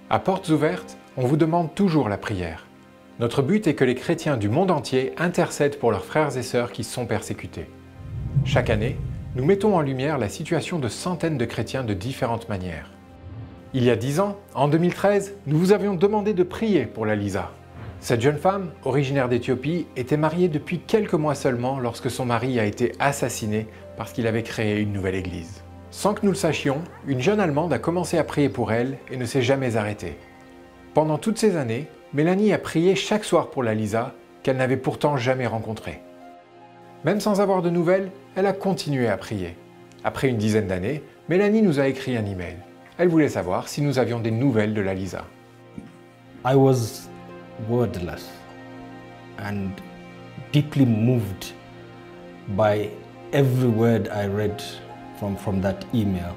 À Portes Ouvertes, on vous demande toujours la prière. Notre but est que les chrétiens du monde entier intercèdent pour leurs frères et sœurs qui sont persécutés. Chaque année, nous mettons en lumière la situation de centaines de chrétiens de différentes manières. Il y a 10 ans, en 2013, nous vous avions demandé de prier pour la Lisa. Cette jeune femme, originaire d'Éthiopie, était mariée depuis quelques mois seulement lorsque son mari a été assassiné parce qu'il avait créé une nouvelle église. Sans que nous le sachions, une jeune Allemande a commencé à prier pour elle et ne s'est jamais arrêtée. Pendant toutes ces années, Mélanie a prié chaque soir pour la Lisa, qu'elle n'avait pourtant jamais rencontrée. Même sans avoir de nouvelles, elle a continué à prier. Après une dizaine d'années, Mélanie nous a écrit un email. Elle voulait savoir si nous avions des nouvelles de la Lisa. I was wordless and deeply moved by every word I read from that email,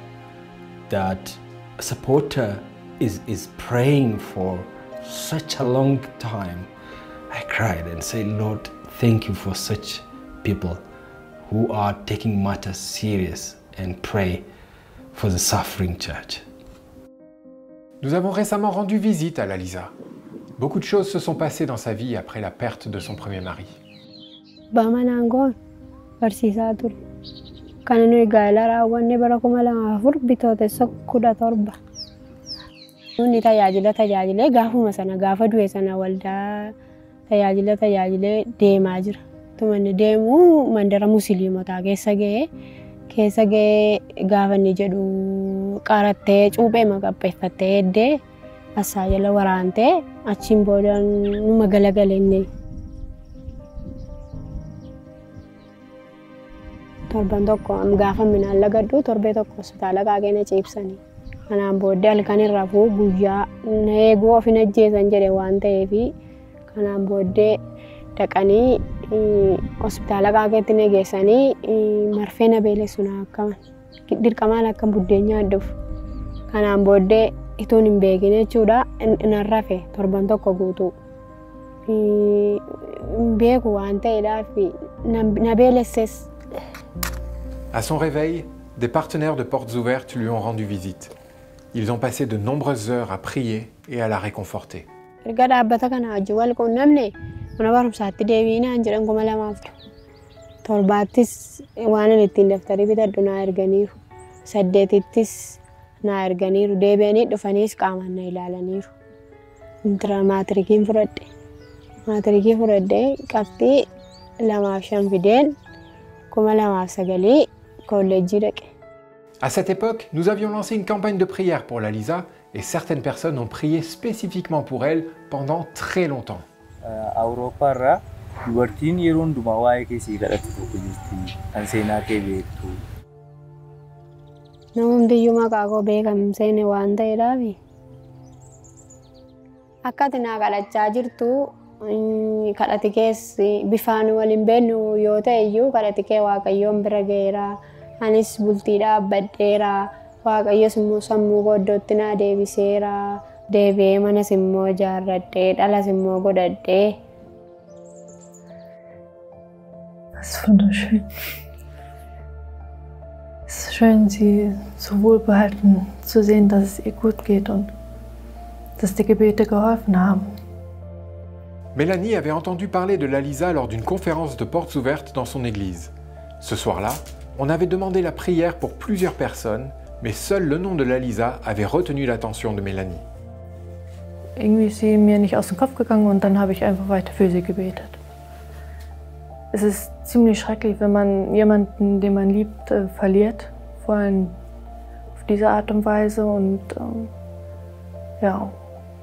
that a supporter is praying for such a long time. I cried and said, Lord, thank you for such people who are taking matters serious and pray for the suffering church. Nous avons récemment rendu visite à la Lisa. Beaucoup de choses se sont passées dans sa vie après la perte de son premier mari. Bamanangoon barsiisaa ture. Kan nuyi gaa'ela raawwanne bara 2004 bitootessa 17. Inni tajaajilee gaafuma sana gaafa du'e sana waldaa tajaajilee deemaa jira. Tumanni deemuu mandara musliimotaa keessa ga'ee gaafa inni jedhu qarattee cuuphee maqapheeffattee eddee asaa jala waraantee achiin booda numa galagalee. Torban tokko gaafa minaan lagadhu torbee tokko hospitaala kaagee ciibsanii. Kanaan booddee halkan irraa guyyaa eeguu of hin ajjeesan jedhe waan ta'eef kanaan booddee dhaqanii hospitaala kaageetti geessanii marfee na beelessuun akkaman dirqamaan akka buddeen nyaadduuf. Kanaan booddee ituun hin beekin jechuudha nan rafe torban tokko guutuu. Beeku waan ta'eedhaaf na beelesses. À son réveil, des partenaires de Portes Ouvertes lui ont rendu visite. Ils ont passé de nombreuses heures à prier et à la réconforter. Erga dhaabbata kana wajjin wal quunnamne mana barumsaatti deebiinaan jedhan 2002. Torbaattis waan ani ittiin daftarii bitadhu naa erganiiru. 8ttis naa erganiiru. Deebi'anii dhufaniis qaamaan na ilaalaniiru. Maatirikii fudhadhe. Maatirikii fudhadhee qabxii 2.5 fideen 2009 kolleejjii dhaqe. À cette époque, nous avions lancé une campagne de prière pour la Lisa et certaines personnes ont prié spécifiquement pour elle pendant très longtemps. Awurooppaarraa dubartiin yeroo hundumaa waa'ee keessii kadhatu tokko jirti. Kan seenaa kee beektu. Namumtiyyuu maqaa koo beekamseene waan ta'eedhaaf akka ati naa kadhachaa jirtu kadhati keessi bifaan waliin beeknu yoo ta'e iyyuu kadhati kee Waaqayyoon bira ga'eera. Anis bultii dhaabbadheera. Waaqayyos immoo sammuu koo iddootti naa deebiseera. Deebi'ee manas immoo ijaarradhee dhalas immoo godhadhee. Das ist wunderschön. Es ist schön, Sie so wohlbehalten zu sehen, dass es ihr gut geht und dass die Gebete geholfen haben. Mélanie avait entendu parler de la Lisa lors d'une conférence de Portes Ouvertes dans son église. Ce soir-là, on avait demandé la prière pour plusieurs personnes, mais seul le nom de la Lisa avait retenu l'attention de Mélanie. Irgendwie ist sie mir nicht aus dem Kopf gegangen und dann habe ich einfach weiter für sie gebetet. Es ist ziemlich schrecklich, wenn man jemanden, den man liebt, verliert, vor allem auf diese Art und Weise. Und ja,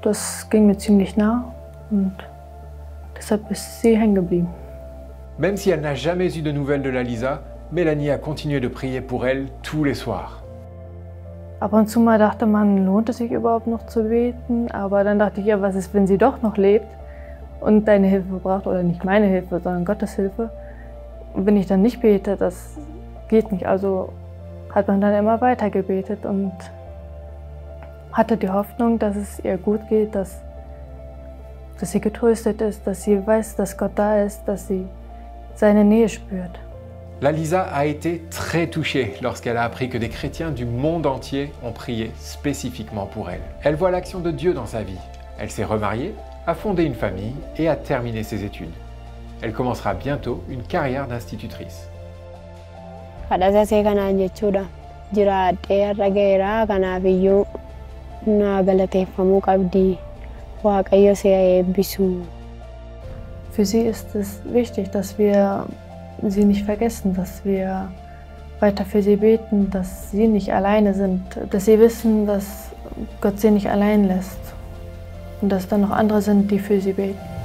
das ging mir ziemlich nah und deshalb ist sie hängen geblieben. Même si elle n'a jamais eu de nouvelles de la Lisa, Mélanie a continué de prier pour elle tous les soirs. Ab und zu mal dachte man, lohnt es sich überhaupt noch zu beten? Aber dann dachte ich, ja, was ist, wenn sie doch noch lebt und deine Hilfe braucht, oder nicht meine Hilfe, sondern Gottes Hilfe? Und wenn ich dann nicht bete, das geht nicht. Also hat man dann immer weiter gebetet und hatte die Hoffnung, dass es ihr gut geht, dass sie getröstet ist, dass sie weiß, dass Gott da ist, dass sie seine Nähe spürt. La Lisa a été très touchée lorsqu'elle a appris que des chrétiens du monde entier ont prié spécifiquement pour elle. Elle voit l'action de Dieu dans sa vie. Elle s'est remariée, a fondé une famille et a terminé ses études. Elle commencera bientôt une carrière d'institutrice. Kadhasasee kanaan jechuudha. Jiraadhee har'a gaheera kanaafiyyuu na galateeffamuu qabdi. Waaqayyo si haa eebbisu. Für sie ist es wichtig, dass wir sie nicht vergessen, dass wir weiter für sie beten, dass sie nicht alleine sind, dass sie wissen, dass Gott sie nicht allein lässt und dass da noch andere sind, die für sie beten.